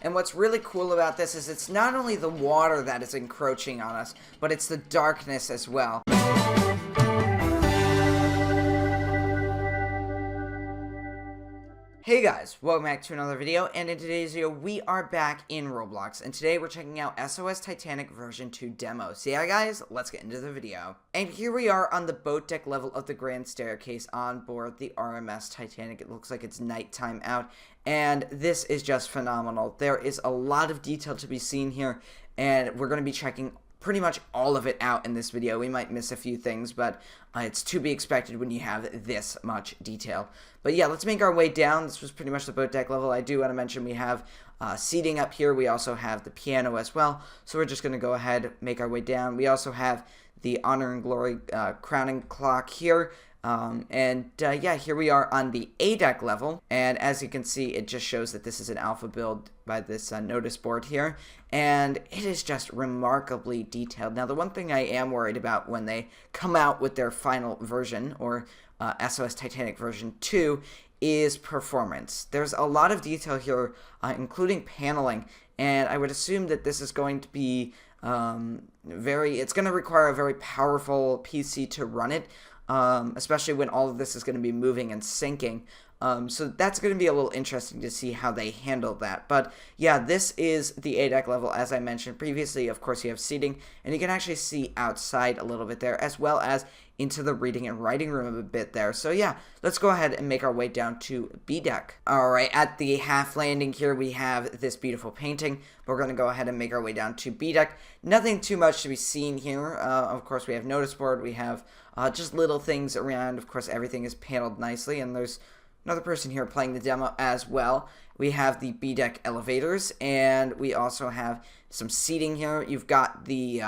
And what's really cool about this is it's not only the water that is encroaching on us, but it's the darkness as well. Hey guys, welcome back to another video, and in today's video, we are back in Roblox, and today we're checking out SOS Titanic version 2 Demo. So yeah guys, let's get into the video. And here we are on the boat deck level of the grand staircase on board the RMS Titanic. It looks like it's nighttime out, and this is just phenomenal. There is a lot of detail to be seen here, and we're going to be checking pretty much all of it out in this video. We might miss a few things, but it's to be expected when you have this much detail. But yeah, let's make our way down. This was pretty much the boat deck level. I do want to mention we have seating up here. We also have the piano as well. So we're just going to go ahead, make our way down. We also have the Honor and Glory crowning clock here. Yeah, here we are on the A deck level, and as you can see, it just shows that this is an alpha build by this notice board here, and it is just remarkably detailed. Now, the one thing I am worried about when they come out with their final version, or SOS Titanic version 2, is performance. There's a lot of detail here, including paneling, and I would assume that this is going to be it's going to require a very powerful PC to run it. Especially when all of this is going to be moving and syncing. So that's going to be a little interesting to see how they handle that. But yeah, this is the A deck level, as I mentioned previously. Of course, you have seating, and you can actually see outside a little bit there, as well as into the reading and writing room a bit there. So yeah, let's go ahead and make our way down to B deck. Alright, at the half landing here, we have this beautiful painting. We're going to go ahead and make our way down to B deck. Nothing too much to be seen here. Of course, we have notice board, we have just little things around. Of course, everything is paneled nicely, and there's another person here playing the demo as well. We have the B deck elevators, and we also have some seating here. You've got the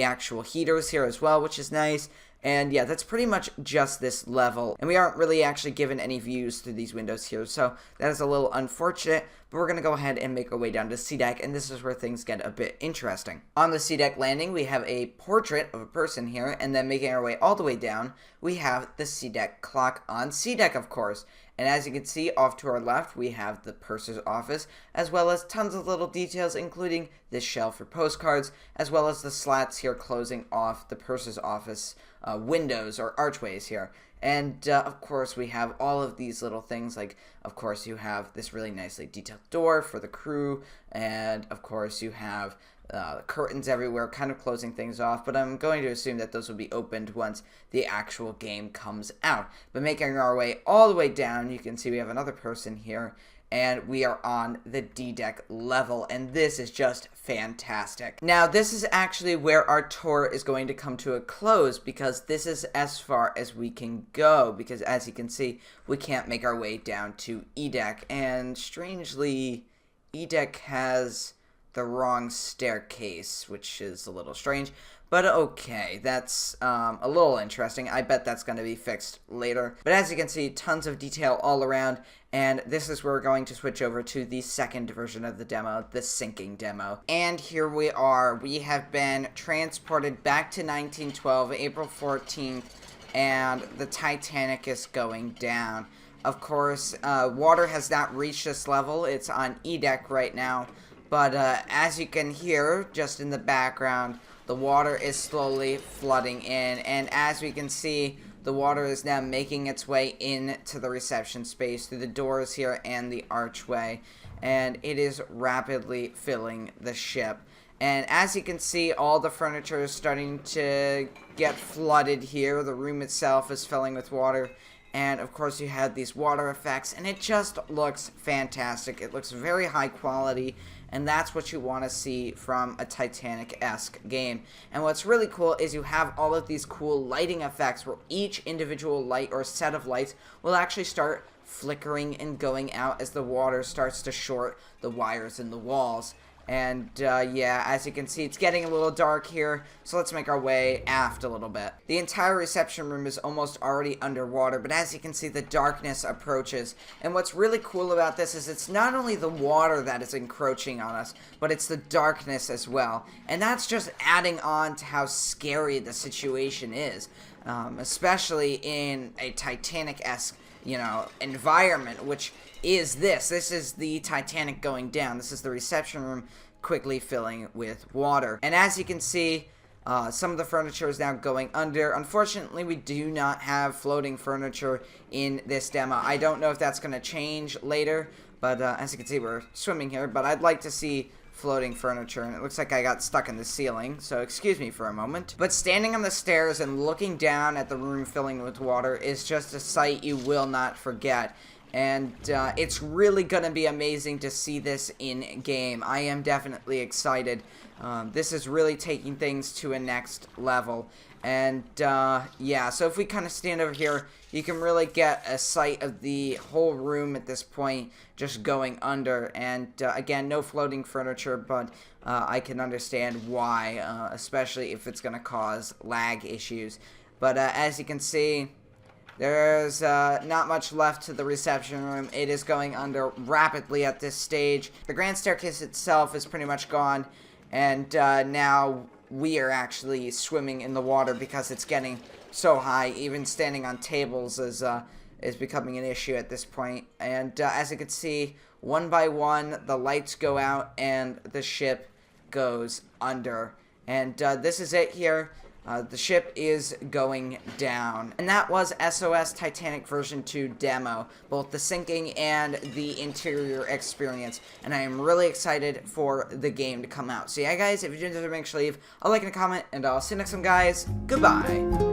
actual heaters here as well, which is nice. And yeah, that's pretty much just this level. And we aren't really actually given any views through these windows here, so that is a little unfortunate. But we're going to go ahead and make our way down to C deck, and this is where things get a bit interesting. On the C deck landing, we have a portrait of a person here, and then making our way all the way down, we have the C deck clock on C deck, of course. And as you can see, off to our left, we have the purser's office, as well as tons of little details, including this shelf for postcards, as well as the slats here closing off the purser's office windows or archways here. And of course, we have all of these little things, like, of course, you have this really nicely detailed door for the crew, and of course, you have curtains everywhere, kind of closing things off, but I'm going to assume that those will be opened once the actual game comes out. But making our way all the way down, you can see we have another person here, and we are on the D deck level, and this is just fantastic. Now, this is actually where our tour is going to come to a close, because this is as far as we can go, because as you can see, we can't make our way down to E deck, and strangely, E deck has the wrong staircase, which is a little strange, but okay, that's a little interesting. I bet that's going to be fixed later. But as you can see, tons of detail all around, and this is where we're going to switch over to the second version of the demo, the sinking demo. And here we are. We have been transported back to 1912, April 14th, and the Titanic is going down. Of course, water has not reached this level. It's on E deck right now. But as you can hear, just in the background, the water is slowly flooding in. And as we can see, the water is now making its way into the reception space through the doors here and the archway. And it is rapidly filling the ship. And as you can see, all the furniture is starting to get flooded here. The room itself is filling with water. And of course, you have these water effects, and it just looks fantastic. It looks very high quality, and that's what you want to see from a Titanic-esque game. And what's really cool is you have all of these cool lighting effects where each individual light or set of lights will actually start flickering and going out as the water starts to short the wires in the walls. And yeah, as you can see, it's getting a little dark here, so let's make our way aft a little bit. The entire reception room is almost already underwater, but as you can see, the darkness approaches. And what's really cool about this is it's not only the water that is encroaching on us, but it's the darkness as well. And that's just adding on to how scary the situation is, especially in a Titanic-esque environment, which is this. This is the Titanic going down. This is the reception room quickly filling with water. And as you can see, some of the furniture is now going under. Unfortunately, we do not have floating furniture in this demo. I don't know if that's going to change later, but as you can see, we're swimming here. But I'd like to see floating furniture, and it looks like I got stuck in the ceiling, so excuse me for a moment. But standing on the stairs and looking down at the room filling with water is just a sight you will not forget. And it's really going to be amazing to see this in game. I am definitely excited. This is really taking things to a next level. And yeah, so if we kind of stand over here, you can really get a sight of the whole room at this point just going under. And again, no floating furniture, but I can understand why, especially if it's going to cause lag issues. But as you can see, there's not much left to the reception room. It is going under rapidly at this stage. The grand staircase itself is pretty much gone, and now we are actually swimming in the water because it's getting so high. Even standing on tables is becoming an issue at this point. And as you can see, one by one, the lights go out and the ship goes under. And this is it here. The ship is going down. And that was SOS Titanic version 2 demo, both the sinking and the interior experience. And I am really excited for the game to come out. So yeah, guys, if you did, make sure to leave a like and a comment, and I'll see you next time, guys. Goodbye.